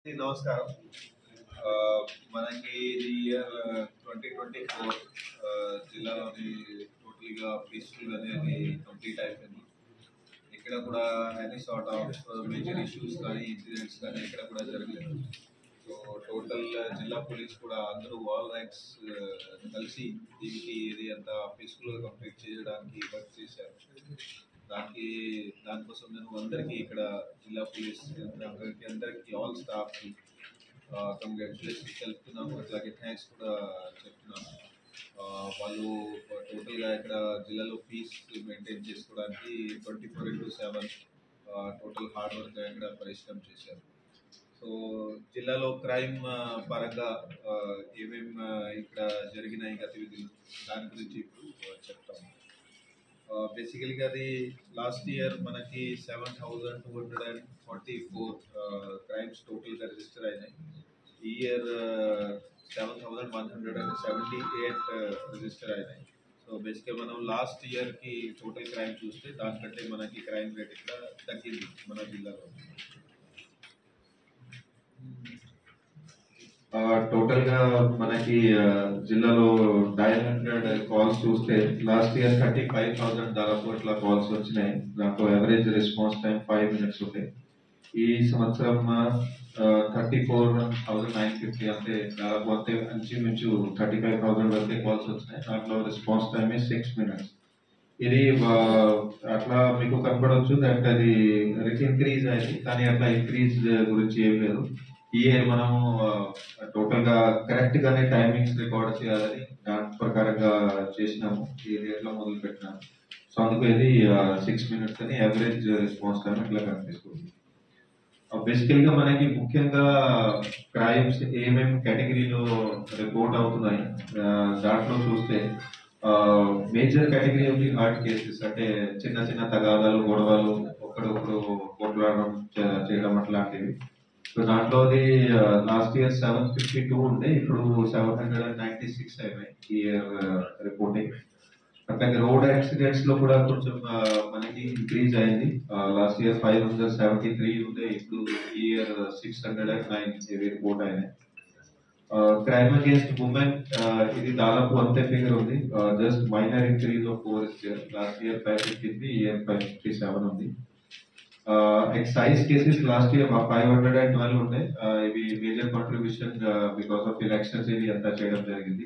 నమస్కారం. మనకి ఇది ఇయర్ 2024 జిల్లాలోని టోటల్‌గా పీస్‌ఫుల్ అనేది కంప్లీట్ అయిపోయింది. ఎక్కడ కూడా any sort of major issues కానీ, ఇన్సిడెంట్స్ కానీ ఎక్కడ కూడా జరగలేదు. సో టోటల్ జిల్లా పోలీస్ కూడా అందరూ ఆల్ ర్యాంక్స్ కలిసి దీనికి ఇది అంతా పీస్‌ఫుల్‌గా కంప్లీట్ చేయడానికి వర్క్ చేశారు. దానికోసం నేను అందరికీ ఇక్కడ జిల్లా పోలీస్ అందరికీ ఆల్ స్టాఫ్‌కి కంగ్రాచులేషన్స్ తెలుపుతున్నాను. అట్లాగే థ్యాంక్స్ కూడా చెప్తున్నాను. వాళ్ళు టోటల్గా ఇక్కడ జిల్లాలో పీస్ మెయింటైన్ చేసుకోవడానికి 24/7 టోటల్ హార్డ్ వర్క్ ఇక్కడ పరిశ్రమ చేశారు. సో జిల్లాలో క్రైమ్ పరంగా ఏమేమి ఇక్కడ జరిగినాయి గతివిధులు దాని గురించి ఇప్పుడు చెప్తాము. బేసికల్గా అది లాస్ట్ ఇయర్ మనకి 7,244 క్రైమ్స్ టోటల్గా రిజిస్టర్ అయినాయి. ఈ ఇయర్ 7,178 రిజిస్టర్ అయినాయి. సో బేసిక్గా మనం లాస్ట్ ఇయర్కి టోటల్ క్రైమ్ చూస్తే దానికంటే మనకి క్రైమ్ రేట్ ఇక్కడ తగ్గింది మన జిల్లాలో. టోటల్గా మనకి జిల్లాలో 900 కాల్స్ చూస్తే లాస్ట్ ఇయర్ 35,000 దాదాపు అట్లా కాల్స్ వచ్చినాయి. దాంట్లో ఎవరేజ్ రెస్పాన్స్ టైం 5 minutes ఉంది. ఈ సంవత్సరం 34,950 అంటే దాదాపు అంతే ఇంచుమించు 35,000 వరకే కాల్స్ వచ్చినాయి. దాంట్లో రెస్పాన్స్ టైం 6 minutes. ఇది అట్లా మీకు కనపడవచ్చు దట్ అది ఇంక్రీజ్ అయింది, కానీ అట్లా ఇంక్రీజ్ గురించి ఏం లేదు. ఈ ఇయర్ మనము టోటల్ గా కరెక్ట్ గానే టైమింగ్స్ రికార్డ్ చేయాలని దాని ప్రకారంగా చేసినాము. ఈ రేట్లో మొదలు పెట్టినాము. సో అందుకు ఇది 6 minutes అని యావరేజ్ రెస్పాన్స్ టైం ఇట్లా కనిపిస్తుంది. బేసికల్ గా మనకి ముఖ్యంగా క్రైమ్స్ ఏమేమి కేటగిరీలో రిపోర్ట్ అవుతున్నాయి దాంట్లో చూస్తే మేజర్ కేటగిరీ ఉంది హార్ట్ కేసెస్, అంటే చిన్న చిన్న తగాదాలు, గొడవలు, ఒకడొకడు కొట్లాడడం చేయడం అట్లాంటివి. సో దాంట్లోది లాస్ట్ ఇయర్ 752 ఉండే, ఇప్పుడు 796 అయినాయి ఈ ఇయర్ రిపోర్టింగ్. అట్లాగే రోడ్ యాక్సిడెంట్స్ లో కూడా కొంచెం మనకి ఇంక్రీజ్ అయింది. లాస్ట్ ఇయర్ 573 ఉండే, ఇప్పుడు ఈ ఇయర్ 609 ఇవి రిపోర్ట్ అయినాయి. క్రైమ్ అగేన్స్ట్ ఉమెన్ ఇది దాదాపు అంతే ఫిగర్ ఉంది. Just minor increase of 4 year. Last year 553, ఈ ఇయర్ 557 ఉంది. ఎక్సైజ్ కేసెస్ లాస్ట్ ఇయర్ 512 ఉండే. ఇవి major contribution because of elections ఇది అంతా చేయడం జరిగింది.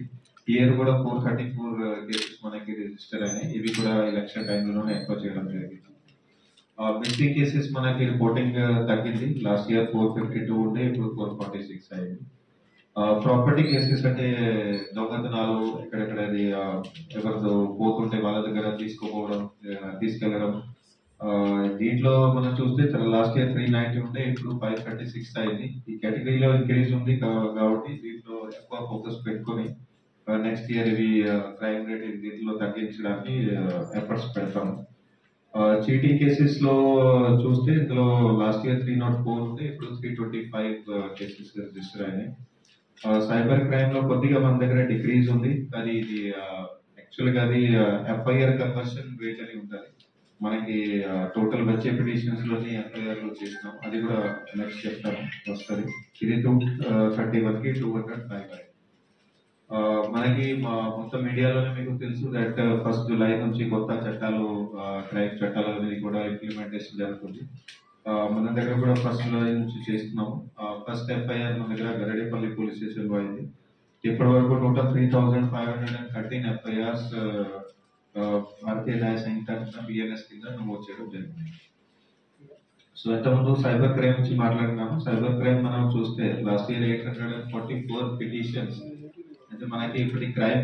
ఈ ఇయర్ కూడా 434 కేసెస్ మనకి రిజిస్టర్ అయినాయి. ఇవి కూడా ఎలక్షన్ టైంలోనే ఎక్కువ చేయడం జరిగింది. మిస్సింగ్ కేసెస్ మనకి రిపోర్టింగ్ తగ్గింది. లాస్ట్ ఇయర్ 452 ఉండే, ఇప్పుడు 446 అయింది. ప్రాపర్టీ కేసెస్ అంటే దొంగతనాలు, ఎక్కడెక్కడ ఎవరితో పోతుంటే వాళ్ళ దగ్గర తీసుకెళ్లడం, దీంట్లో మనం చూస్తే లాస్ట్ ఇయర్ 390 ఉంటే ఇప్పుడు 536 అయింది. ఈ కేటగిరీలో ఇంక్రీజ్ ఉంది కాబట్టి దీంట్లో ఎక్కువ ఫోకస్ పెట్టుకొని నెక్స్ట్ ఇయర్ ఇవి క్రైమ్ రేట్ దీంట్లో తగ్గించడానికి ఎఫర్ట్స్ పెడతాము. చీటింగ్ కేసెస్ లో చూస్తే ఇందులో లాస్ట్ ఇయర్ 304 ఉంటే ఇప్పుడు 325 కేసెస్ రిజిస్టర్ అయినాయి. సైబర్ క్రైమ్ లో కొద్దిగా మన దగ్గర డిక్రీజ్ ఉంది, కానీ ఇది యాక్చువల్ గా అది ఎఫ్ఐఆర్ కన్వర్షన్ రేట్ అని ఉంటుంది. మనకి టోటల్ వచ్చే పిటిషన్స్ లోని ఎఫ్ఐఆర్ లో చేసినాం, అది కూడా నెక్స్ట్ చెప్తాను వస్తుంది. ఇది 231 కి 205. మనకి మొత్తం మీడియాలోనే మీకు తెలుసు దట్ 1st July నుంచి కొత్త చట్టాలు, క్రైమ్ చట్టాలు అనేది కూడా ఇంప్లిమెంటేషన్ జరుగుతుంది. మన దగ్గర కూడా 1st July నుంచి చేస్తున్నాము. ఫస్ట్ ఎఫ్ఐఆర్ మన దగ్గర గరడేపల్లి పోలీస్ స్టేషన్ లో అయింది. ఇప్పటి వరకు టోటల్ 3,513 ఎఫ్ఐఆర్స్ భారతీయ న్యాయ సంహిత బిఎన్ఎస్ కింద నమోదు చేయడం జరిగింది. సో ఇంతకుముందు సైబర్ క్రైమ్ నుంచి మాట్లాడినాము. సైబర్ క్రైమ్ మనం చూస్తే లాస్ట్ ఇయర్ 844 పిటిషన్స్, అంటే మనకి ఇప్పుడు క్రైమ్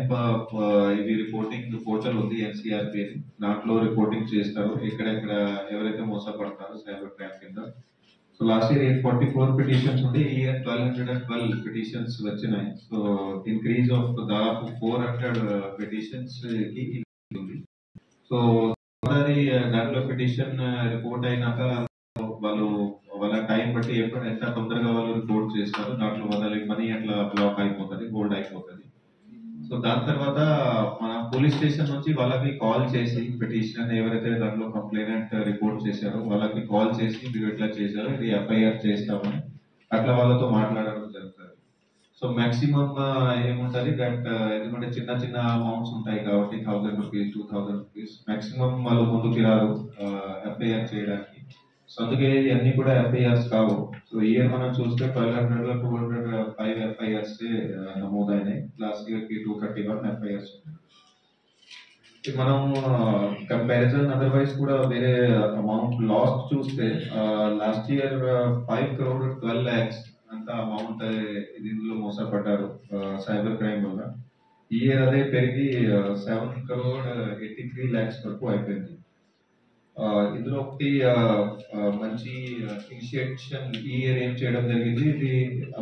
ఇది రిపోర్టింగ్ పోర్టల్ ఉంది ఎన్సీఆర్పి, దాంట్లో రిపోర్టింగ్ చేస్తారు ఎక్కడెక్కడ ఎవరైతే మోసపడతారో సైబర్ క్రైమ్ కింద. సో లాస్ట్ ఇయర్ 844 పిటిషన్స్ ఉంది, ఈ ఇయర్ 1,212 పిటిషన్స్ వచ్చినాయి. సో ఇంక్రీజ్ ఆఫ్ దాదాపు 400 పిటిషన్స్ కి ఉంది. సో దాంట్లో పిటిషన్ రిపోర్ట్ అయినాక వాళ్ళు వాళ్ళ టైం బట్టి ఎంత తొందరగా వాళ్ళు రిపోర్ట్ చేస్తారు, దాంట్లో వాళ్ళకి మనీ అట్లా బ్లాక్ అయిపోతుంది, హోల్డ్ అయిపోతుంది. సో దాని తర్వాత మన పోలీస్ స్టేషన్ నుంచి వాళ్ళకి కాల్ చేసి పిటిషన్ ఎవరైతే దాంట్లో కంప్లైంట్ రిపోర్ట్ చేశారో వాళ్ళకి కాల్ చేసి మీరు ఎట్లా చేశారో ఇది ఎఫ్ఐఆర్ చేస్తామని అట్లా వాళ్ళతో మాట్లాడడం జరుగుతుంది. సో మాక్సిమం ఏముంటుంది దట్ ఎందుకంటే చిన్న చిన్న అమౌంట్స్ ఉంటాయి కాబట్టి 1000 రూపీస్ 2000 రూపీస్ మాక్సిమం వాళ్ళు ముందుకు రారు ఎఫ్ఐఆర్ చేయడానికి. సో అందుకే ఇవన్నీ కూడా ఎఫ్ఐఆర్స్ కావు. సో ఇయర్ మనం చూస్తే 1200 205 ఎఫ్ఐఆర్స్ నమోదైనాయి. లాస్ట్ ఇయర్ కి 231 ఎఫ్ఐఆర్స్. మనం కంపారిజన్ అదర్వైజ్ కూడా వేరే అమౌంట్ లాస్ చూస్తే లాస్ట్ ఇయర్ 5 crore 12 lakhs అంత అమౌంట్ దీనిలో మోసపడ్డారు సైబర్ క్రైమ్ వల్ల. ఈ ఇయర్ అదే పెరిగి 7 crore 83 lakhs వరకు అయిపోయింది. ఇందులో ఒకటి మంచి ఇనిషియేషన్ ఈ ఇయర్ ఏం చేయడం జరిగింది, ఇది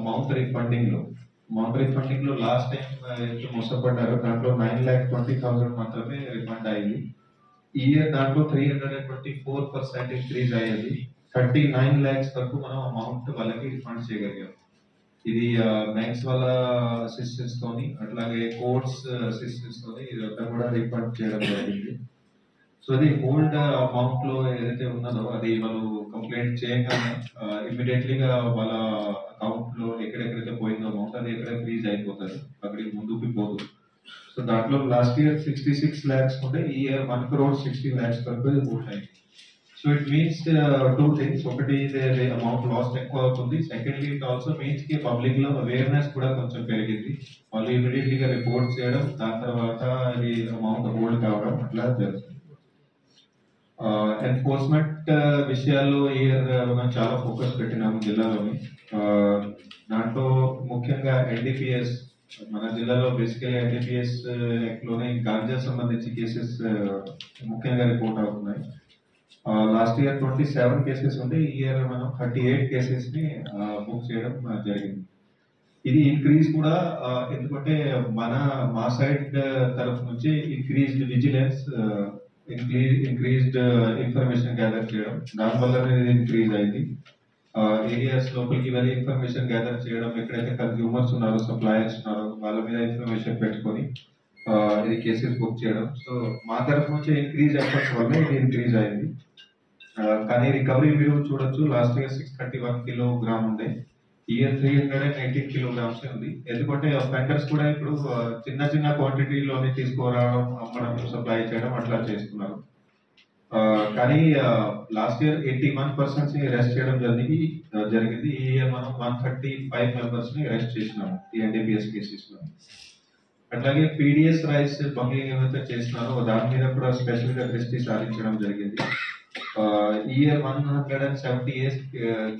అమౌంట్ రీఫండింగ్ లో లాస్ట్ టైం ఎంత మోసపడ్డారో దాంట్లో 9,20,000 మాత్రమే రిఫండ్ అయ్యింది. ఈ ఇయర్ దాంట్లో 324% ఇంక్రీజ్ అయ్యేది. 39 lakhs వరకు మనం అమౌంట్ వాళ్ళకి రిఫండ్ చేయగలిగాం. ఇది బ్యాంక్స్ వాళ్ళ అసిస్టెన్స్ తోని అట్లాగే కోర్ట్స్ అసిస్టెన్స్ తోని ఇదంతా కూడా రిఫండ్ చేయడం జరిగింది. సో అది హోల్డ్ అమౌంట్ లో ఏదైతే ఉన్నదో అది వాళ్ళు కంప్లైంట్ చేయగానే ఇమీడియట్లీగా వాళ్ళ అకౌంట్ లో ఎక్కడెక్కడైతే పోయిందో అమౌంట్ అది ఎక్కడ ఫ్రీజ్ అయిపోతుంది, అక్కడికి ముందుకు పోదు. సో దాంట్లో లాస్ట్ ఇయర్ 66 lakhs ఉంటే ఈ ఇయర్ 1 crore 60 lakhs వరకు హోల్డ్ అయింది. So it means 2 things. ఒకటి అమౌంట్ లాస్ట్ ఎక్కువ అవుతుంది. సెకండ్లీ ఇట్ ఆల్సో మీన్స్ కి పబ్లిక్ లో అవేర్నెస్ కూడా కొంచెం పెరిగింది. వాళ్ళు ఇమీడియట్లీగా రిపోర్ట్ చేయడం, దాని తర్వాత అది అమౌంట్ హోల్డ్ కావడం అట్లా జరుగుతుంది. ఎన్ఫోర్స్మెంట్ విషయాల్లో ఈ ఇయర్ మనం చాలా ఫోకస్ పెట్టినాము జిల్లాలోని. దాంట్లో ముఖ్యంగా ఎన్డీపీఎస్ మన జిల్లాలో బేసికలీ ఎన్డీపీఎస్ లోనే గాంజా సంబంధించి కేసెస్ ముఖ్యంగా రిపోర్ట్ అవుతున్నాయి. లాస్ట్ ఇయర్ 27 కేసెస్ ఉంటే ఈ ఇయర్ మనం 38 కేసెస్ ని బుక్ చేయడం జరిగింది. ఇది ఇంక్రీజ్ కూడా ఎందుకంటే మా సైడ్ తరఫు నుంచి increased vigilance, increased information gather చేయడం, దానివల్ల ఇది ఇంక్రీజ్ అయింది. ఏరియాస్ లోపలికి వెళ్ళి ఇన్ఫర్మేషన్ గ్యాదర్ చేయడం, ఎక్కడైతే కన్స్యూమర్స్ ఉన్నారో సప్లయర్స్ ఉన్నారో వాళ్ళ మీద ఇన్ఫర్మేషన్ పెట్టుకొని ఇది కేసెస్ బుక్ చేయడం. సో మా తరఫు నుంచి ఇంక్రీజ్ ఎఫర్ట్స్ వల్ల ఇది ఇంక్రీజ్ అయింది. కానీ రికవరీ మీరు చూడొచ్చు, లాస్ట్ ఇయర్ 631 కిలోగ్రామ్ ఉంది, ఈ ఇయర్ 318 kilograms ఉంది. ఎందుకంటే వెండర్స్ కూడా ఇప్పుడు చిన్న చిన్న క్వాంటిటీలోనే తీసుకురావడం, అమ్మడం, సప్లై చేయడం అట్లా చేస్తున్నారు. కానీ లాస్ట్ ఇయర్ 81 persons ని అరెస్ట్ చేయడం జరిగింది. ఈ ఇయర్ మనం 135 members ని అరెస్ట్ చేసినాము ఈ ఎన్డీపీఎస్ కేసెస్ లో. అట్లాగే పీడిఎస్ రైస్ బంగ్లింగ్ ఏమైతే చేస్తున్నారో దాని మీద కూడా స్పెషల్ గా దృష్టి సారించడం జరిగింది. ఈ ఇయర్ 178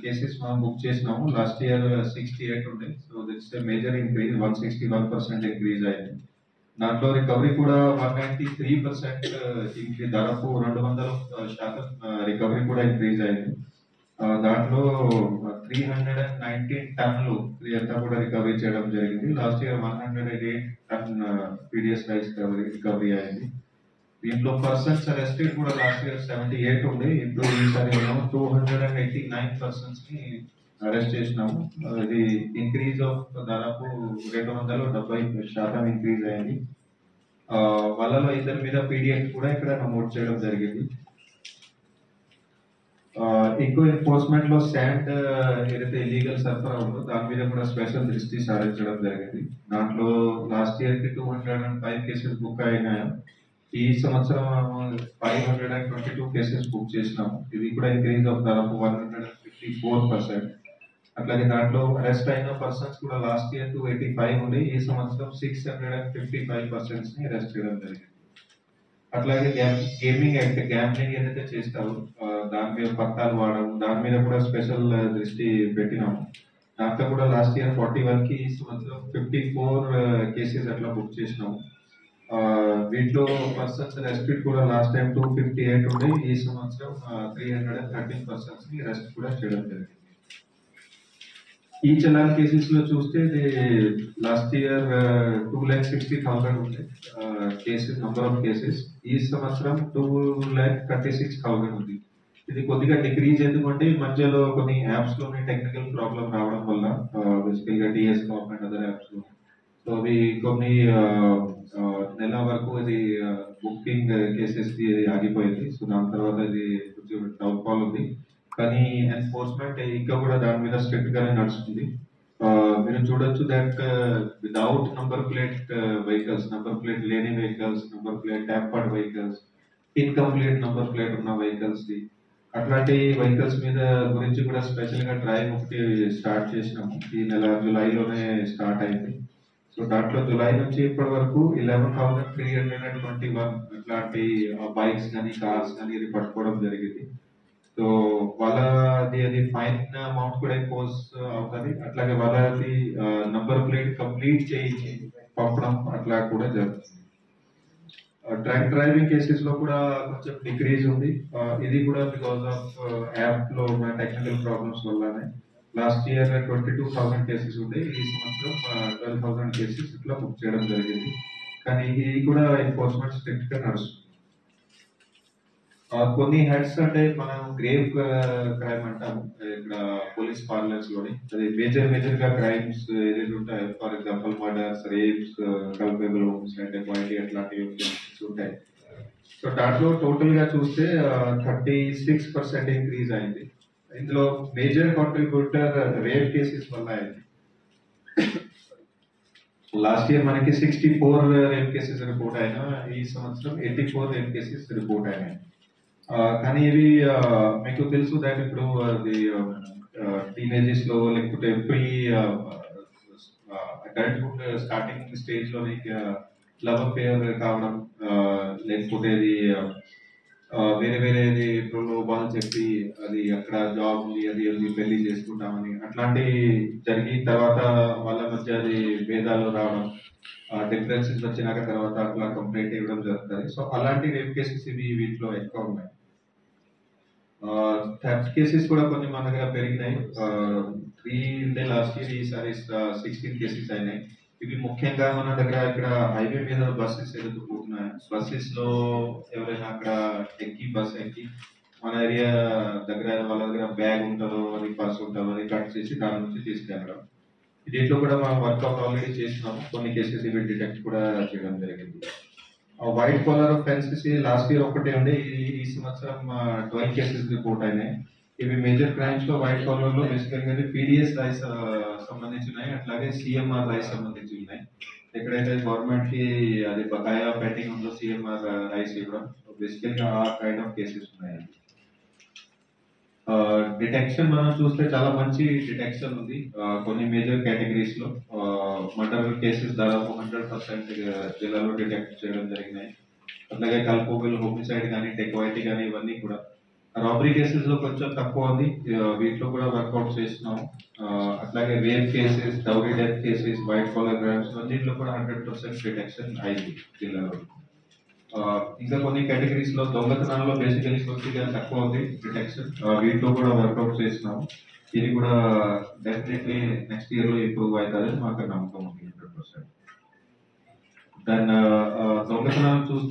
కేసెస్ మనం బుక్ చేసినాము. లాస్ట్ ఇయర్ 68 ఉండే. So that's major increase, 161% increase అయింది. దాంట్లో రికవరీ కూడా 193% ఇంక్రీజ్, దాదాపు 200% రికవరీ కూడా ఇంక్రీజ్ అయింది. దాంట్లో 319 టన్నులు అంతా కూడా రికవరీ చేయడం జరిగింది. లాస్ట్ ఇయర్ 108 టన్ పీడిఎస్ రైస్ రికవరీ అయింది. దీంట్లో పర్సన్స్ అరెస్టెడ్ కూడా లాస్ట్ ఇయర్ 78 ఉంది. ఇప్పుడు ఈసారి 289 persons ని అరెస్ట్ చేసినాము. ఇది ఇంక్రీజ్ ఆఫ్ దాదాపు 270% ఇంక్రీజ్ అయింది. వాళ్ళలో ఇద్దరి మీద పీడిఎఫ్ కూడా ఇక్కడ నమోదు చేయడం జరిగింది. ఎక్కువ ఎన్ఫోర్స్మెంట్ లో శాండ్ ఏదైతే ఇల్లీగల్ సరఫరా ఉందో దాని మీద కూడా స్పెషల్ దృష్టి సారించడం జరిగింది. దాంట్లో లాస్ట్ ఇయర్ కి 205 కేసెస్ బుక్ అయినాయి. ఈ సంవత్సరం 522 కేసెస్ బుక్ చేసినాము. ఇది కూడా ఇంక్రీజ్ ఆఫ్ దాదాపు 154%. అట్లాగే దాంట్లో అరెస్ట్ అయిన పర్సన్స్ కూడా లాస్ట్ ఇయర్ 285 ఉండి ఈ సంవత్సరం 655 persons ని అరెస్ట్ చేయడం జరిగింది. అట్లాగే గేమింగ్ యాక్ట్, గ్యాంబ్లింగ్ ఏదైతే చేస్తారో దాని మీద పత్తాలు వాడడం, దాని మీద కూడా స్పెషల్ దృష్టి పెట్టినాము. దాంట్లో కూడా లాస్ట్ ఇయర్ 41 కి ఈ సంవత్సరం 54 కేసెస్ అట్లా బుక్ చేసినాము. వీటిలో పర్సన్స్ అరెస్టెడ్ కూడా లాస్ట్ టైం 258 ఉండే, ఈ సంవత్సరం 313 persons ని అరెస్ట్ కూడా చేయడం జరిగింది. ఈ చలాన్ కేసెస్ లో చూస్తే లాస్ట్ ఇయర్ 2,60,000 ఉండే కేసెస్, నంబర్ ఆఫ్ కేసెస్. ఈ సంవత్సరం 2,36,000 ఉంది. ఇది కొద్దిగా డిక్రీజ్ ఎందుకంటే మధ్యలో కొన్ని యాప్స్ లోనే టెక్నికల్ ప్రాబ్లం రావడం వల్ల, బేసికల్ గా డిఎస్ గవర్నమెంట్ అదర్ యాప్స్ లో, సో అవి కొన్ని నెల వరకు ఇది బుకింగ్ కేసెస్ కి ఆగిపోయింది. సో దాని తర్వాత ఇది కొంచెం డౌన్ ఫాల్ ఉంది. కానీ ఎన్ఫోర్స్మెంట్ ఇంకా కూడా దాని మీద స్ట్రిక్ట్ గానే నడుస్తుంది. మీరు చూడొచ్చు that without number plate vehicles, number plate లేని vehicles, number plate tampered vehicles, incomplete number plate ఉన్న వెహికల్స్, అట్లాంటి వెహికల్స్ మీద గురించి కూడా స్పెషల్ గా డ్రైవ్ ఒకటి స్టార్ట్ చేసినాము. ఈ నెల జూలైలోనే స్టార్ట్ అయింది. సో దాంట్లో జూలై నుంచి ఇప్పటి వరకు 11,321 ఇట్లాంటి బైక్స్ కానీ కార్స్ కానీ ఇది పట్టుకోవడం జరిగింది. సో అది ఫైన్ అమౌంట్ కూడా ఇంపోజ్ అవుతుంది. అట్లాగే వాళ్ళది నంబర్ ప్లేట్ కంప్లీట్ చేయించి పంపడం అట్లా కూడా జరుగుతుంది. డ్రంక్ డ్రైవింగ్ కేసెస్ లో కూడా కొంచెం డిక్రీజ్ ఉంది. ఇది కూడా బికాస్ ఆఫ్ యాప్ లో ఉన్న టెక్నికల్ ప్రాబ్లమ్స్ వల్లనే. లాస్ట్ ఇయర్ 22,000 కేసెస్ ఉంది, ఈ సంవత్సరం 12,000 కేసెస్ ఇట్లా బుక్ చేయడం జరిగింది. కానీ ఇది కూడా ఎన్ఫోర్స్మెంట్ స్ట్రిక్ట్ గా నడుస్తుంది. కొన్ని హెడ్స్ అంటే మనం గ్రేవ్ క్రైమ్ అంటాము ఇక్కడ పోలీస్ పార్లర్స్ లోని. అది మేజర్ గా క్రైమ్స్ ఏదైతే ఉంటాయో, for example murders, rapes, culpable homicide, dacoity అట్లాంటివి ఉంటాయి. సో దాంట్లో టోటల్ గా చూస్తే 36% ఇంక్రీజ్ అయింది. ఇందులో మేజర్ కాంట్రిబ్యూటర్ రేప్ కేసెస్ వల్ల అయింది. లాస్ట్ ఇయర్ మనకి 64 రేప్ కేసెస్ రిపోర్ట్ అయినా, ఈ సంవత్సరం 84 రేప్ కేసెస్ రిపోర్ట్ అయినాయి. కానీ ఇవి మీకు తెలుసు దాట్ ఇప్పుడు అది టీనేజెస్ లో లేకపోతే ప్రీ అడల్ట్హుడ్ స్టార్టింగ్ స్టేజ్ లోని లవ్ అఫేర్ కావడం, లేకపోతే అది వేరేది ప్రలోభాలు చెప్పి అది అక్కడ జాబ్ ఉంది, అది పెళ్లి చేసుకుంటామని అట్లాంటి జరిగి తర్వాత వాళ్ళ మధ్య అది భేదాలు రావడం, డిఫరెన్సెస్ వచ్చినాక తర్వాత అట్లా కంప్లైంట్ ఇవ్వడం జరుగుతుంది. సో అలాంటి రేప్ కేసెస్ ఇవి వీటిలో ఎక్కువ ఉన్నాయి. థెఫ్ట్ కేసెస్ కూడా కొన్ని మన దగ్గర పెరిగినాయి. 3 ఉండే లాస్ట్ ఇయర్, ఈసారి 16 కేసెస్ అయినాయి. ఇవి ముఖ్యంగా మన దగ్గర ఇక్కడ హైవే మీద బస్సెస్ ఎదుగుతున్నాయి. బస్సెస్ లో ఎవరైనా అక్కడ బస్ ఎక్కి మన ఏరియా దగ్గర వాళ్ళ దగ్గర బ్యాగ్ ఉంటుందో, అది పర్స్ ఉంటుందో అది కట్ చేసి దాని నుంచి తీసుకెళ్ళడం. దీంట్లో కూడా మనం వర్కౌట్ ఆల్రెడీ చేసినాము. కొన్ని కేసెస్ ఇవి డిటెక్ట్ కూడా చేయడం జరిగింది. White collar offences last year ఒకటే ఉండే, ఈ సంవత్సరం 12 కేసెస్ రిపోర్ట్ అయినాయి. ఇవి మేజర్ క్రైమ్స్ లో వైట్ కాలర్ లో బేసికల్గా పీడిఎస్ రైస్ సంబంధించి ఉన్నాయి, అట్లాగే సిఎంఆర్ రైస్ సంబంధించి ఉన్నాయి. ఎక్కడైతే గవర్నమెంట్ కి అది బకాయా పెండింగ్ ఉందో సిఎంఆర్ రైస్ ఇవ్వడం, బేసికల్గా ఆ కైండ్ ఆఫ్ కేసెస్ ఉన్నాయి. డిటెక్షన్ మనం చూస్తే చాలా మంచి డిటెక్షన్ ఉంది. కొన్ని మేజర్ కేటగిరీస్ లో మర్డర్ కేసెస్ దాదాపు 100% జిల్లాలో డిటెక్ట్ చేయడం జరిగినాయి. అట్లాగే కల్పబుల్ హోమిసైడ్ కానీ, డెకాయిటీ కానీ ఇవన్నీ కూడా. రాబరీ కేసెస్ లో కొంచెం తక్కువ ఉంది, వీటిలో కూడా వర్కౌట్ చేస్తున్నాము. అట్లాగే rape cases, dowry death cases, white collar crimes అన్నింటిలో కూడా 100% డిటెక్షన్ అయింది జిల్లాలో. ఇంకా కొన్ని కేటగిరీస్ లో దొంగతనాల్లో బేసికలీ కొద్దిగా తక్కువ ఉంది డిటెక్షన్, వీటిలో కూడా వర్కౌట్ చేస్తున్నాము. ఇది కూడా డెఫినెట్లీ నెక్స్ట్ ఇయర్ లో ఇంప్రూవ్ అవుతుంది మాకు నమ్మకం ఉంది 100%. దాన్ని దొంగతనాలు చూస్తూ